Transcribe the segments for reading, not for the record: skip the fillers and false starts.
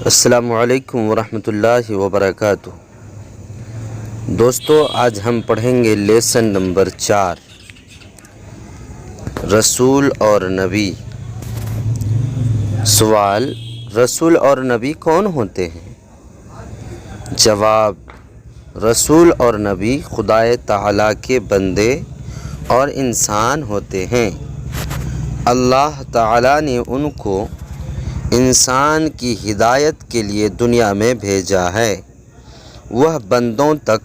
السلام علیکم ورحمۃ اللہ وبرکاتہ۔ دوستو، آج ہم پڑھیں گے لیسن نمبر 4، رسول اور نبی۔ سوال: رسول اور نبی کون ہوتے ہیں؟ جواب: رسول اور نبی خدائے تعالیٰ کے بندے اور انسان ہوتے ہیں۔ اللہ تعالیٰ نے ان کو انسان کی ہدایت کے لیے دنیا میں بھیجا ہے۔ وہ بندوں تک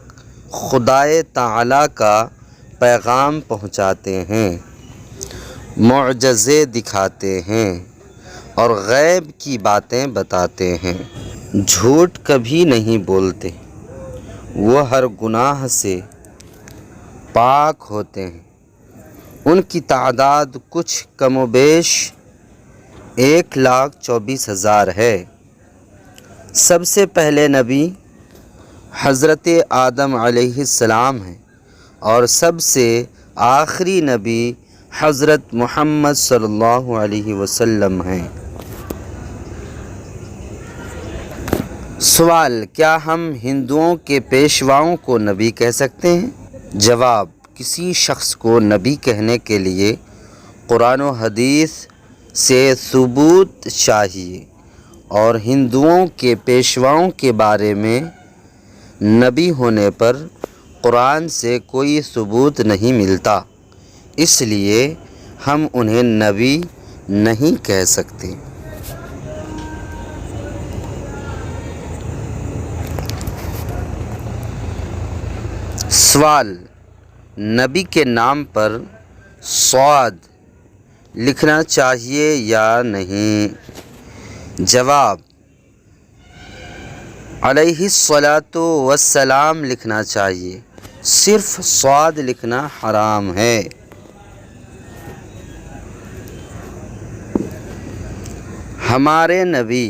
خدائے تعالیٰ کا پیغام پہنچاتے ہیں، معجزے دکھاتے ہیں اور غیب کی باتیں بتاتے ہیں۔ جھوٹ کبھی نہیں بولتے، وہ ہر گناہ سے پاک ہوتے ہیں۔ ان کی تعداد کچھ کم و بیش 1,24,000 ہے۔ سب سے پہلے نبی حضرت آدم علیہ السلام ہیں اور سب سے آخری نبی حضرت محمد صلی اللہ علیہ وسلم ہیں۔ سوال: کیا ہم ہندوؤں کے پیشواؤں کو نبی کہہ سکتے ہیں؟ جواب: کسی شخص کو نبی کہنے کے لیے قرآن و حدیث سے ثبوت چاہیے، اور ہندوؤں کے پیشواؤں کے بارے میں نبی ہونے پر قرآن سے کوئی ثبوت نہیں ملتا، اس لیے ہم انہیں نبی نہیں کہہ سکتے۔ سوال: نبی کے نام پر صاد لکھنا چاہیے یا نہیں؟ جواب: علیہ الصلاۃ والسلام لکھنا چاہیے، صرف صاد لکھنا حرام ہے۔ ہمارے نبی۔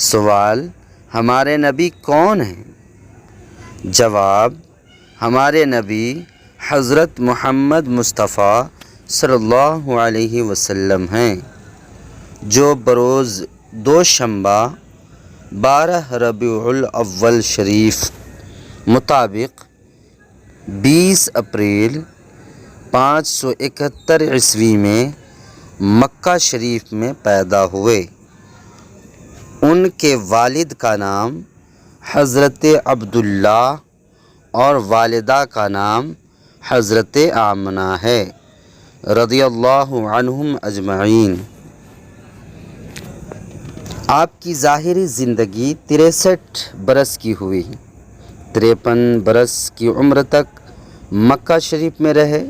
سوال: ہمارے نبی کون ہیں؟ جواب: ہمارے نبی حضرت محمد مصطفیٰ صلی اللہ علیہ وسلم ہیں، جو بروز دوشنبہ 12 ربیع الاول شریف مطابق 20 اپریل 571 عیسوی میں مکہ شریف میں پیدا ہوئے۔ ان کے والد کا نام حضرت عبداللہ اور والدہ کا نام حضرت آمنہ ہے، رضی اللہ عنہم اجمعین۔ آپ کی ظاہری زندگی 63 برس کی ہوئی۔ 53 برس کی عمر تک مکہ شریف میں رہے،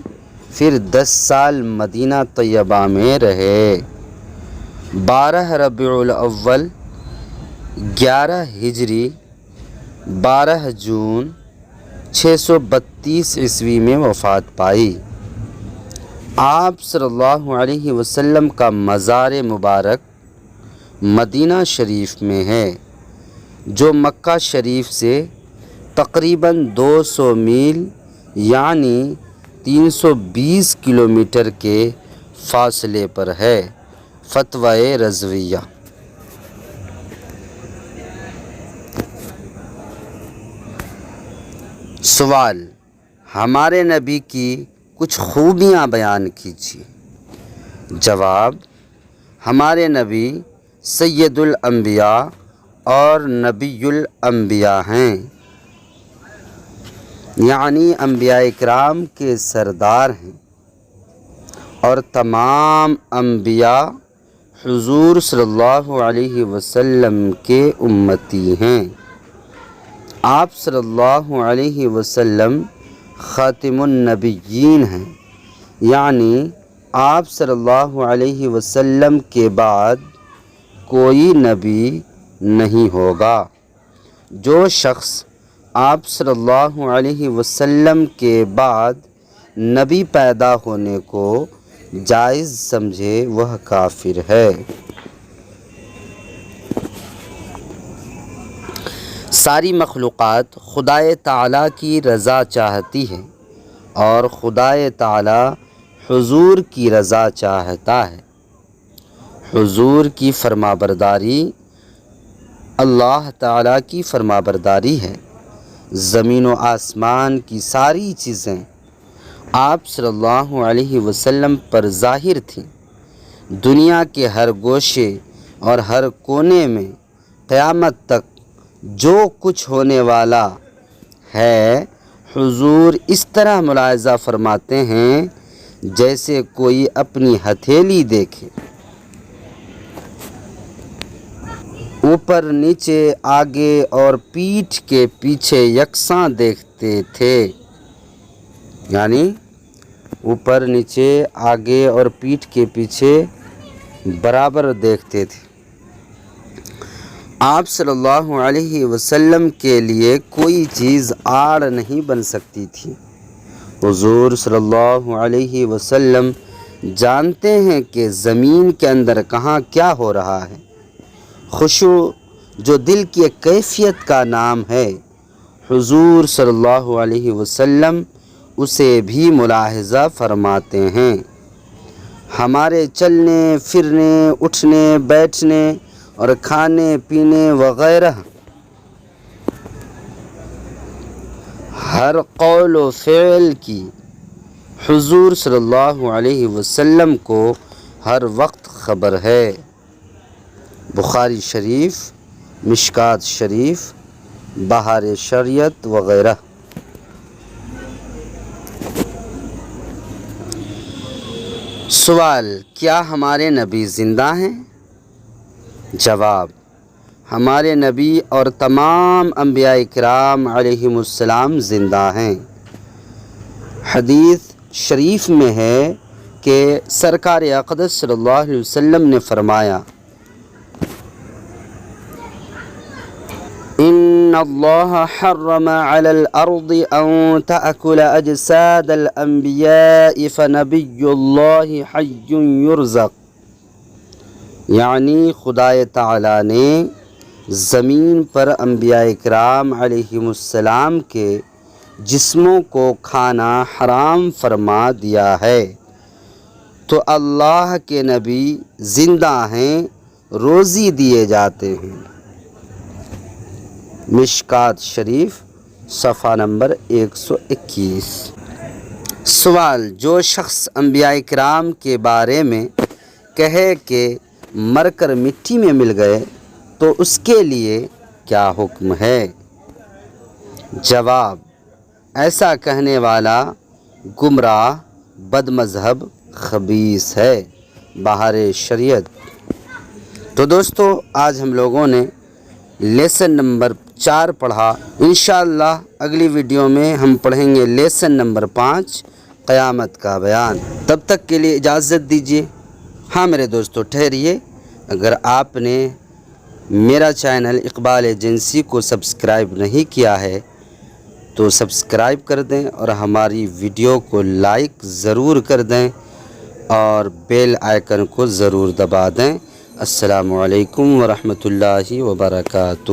پھر 10 سال مدینہ طیبہ میں رہے۔ 12 ربیع الاول 11 ہجری 12 جون 632 عیسوی میں وفات پائی۔ آپ صلی اللہ علیہ وسلم کا مزار مبارک مدینہ شریف میں ہے، جو مکہ شریف سے تقریباً 200 میل یعنی 320 کلومیٹر کے فاصلے پر ہے۔ فتویٰ رضویہ۔ سوال: ہمارے نبی کی کچھ خوبیاں بیان کیجیے۔ جواب: ہمارے نبی سید الانبیاء اور نبی الانبیاء ہیں، یعنی انبیاء کرام کے سردار ہیں، اور تمام انبیاء حضور صلی اللہ علیہ وسلم کے امتی ہیں۔ آپ صلی اللہ علیہ وسلم خاتم النبیین ہیں، یعنی آپ صلی اللہ علیہ وسلم کے بعد کوئی نبی نہیں ہوگا۔ جو شخص آپ صلی اللہ علیہ وسلم کے بعد نبی پیدا ہونے کو جائز سمجھے وہ کافر ہے۔ ساری مخلوقات خدائے تعالیٰ کی رضا چاہتی ہے، اور خدائے تعالیٰ حضور کی رضا چاہتا ہے۔ حضور کی فرما برداری اللہ تعالیٰ کی فرما برداری ہے۔ زمین و آسمان کی ساری چیزیں آپ صلی اللہ علیہ وسلم پر ظاہر تھیں۔ دنیا کے ہر گوشے اور ہر کونے میں قیامت تک جو کچھ ہونے والا ہے، حضور اس طرح ملاحظہ فرماتے ہیں جیسے کوئی اپنی ہتھیلی دیکھے۔ اوپر نیچے آگے اور پیٹھ کے پیچھے یکساں دیکھتے تھے، یعنی اوپر نیچے آگے اور پیٹھ کے پیچھے برابر دیکھتے تھے۔ آپ صلی اللہ علیہ وسلم کے لیے کوئی چیز آڑ نہیں بن سکتی تھی۔ حضور صلی اللہ علیہ وسلم جانتے ہیں کہ زمین کے اندر کہاں کیا ہو رہا ہے۔ خشوع جو دل کی ایک کیفیت کا نام ہے، حضور صلی اللہ علیہ وسلم اسے بھی ملاحظہ فرماتے ہیں۔ ہمارے چلنے پھرنے، اٹھنے بیٹھنے اور کھانے پینے وغیرہ ہر قول و فعل کی حضور صلی اللہ علیہ وسلم کو ہر وقت خبر ہے۔ بخاری شریف، مشکات شریف، بہار شریعت وغیرہ۔ سوال: کیا ہمارے نبی زندہ ہیں؟ جواب: ہمارے نبی اور تمام انبیاء کرام علیہم السلام زندہ ہیں۔ حدیث شریف میں ہے کہ سرکار اقدس صلی اللہ علیہ وسلم نے فرمایا: ان اللہ حرم علی الارض ان تأکل اجساد الانبیاء فنبی اللہ حی یرزق، یعنی خدا تعالیٰ نے زمین پر انبیاء کرام علیہم السلام کے جسموں کو کھانا حرام فرما دیا ہے، تو اللہ کے نبی زندہ ہیں، روزی دیے جاتے ہیں۔ مشکات شریف، صفحہ نمبر 121۔ سوال: جو شخص انبیاء کرام کے بارے میں کہے کہ مر کر مٹی میں مل گئے تو اس کے لیے کیا حکم ہے؟ جواب: ایسا کہنے والا گمراہ، بد مذہب، خبیث ہے۔ بہار شریعت۔ تو دوستو، آج ہم لوگوں نے لیسن نمبر 4 پڑھا۔ انشاءاللہ اگلی ویڈیو میں ہم پڑھیں گے لیسن نمبر 5، قیامت کا بیان۔ تب تک کے لیے اجازت دیجیے۔ ہاں میرے دوستو، ٹھہریے، اگر آپ نے میرا چینل اقبال ایجنسی کو سبسکرائب نہیں کیا ہے تو سبسکرائب کر دیں اور ہماری ویڈیو کو لائک ضرور کر دیں اور بیل آئیکن کو ضرور دبا دیں۔ السلام علیکم ورحمۃ اللہ وبرکاتہ۔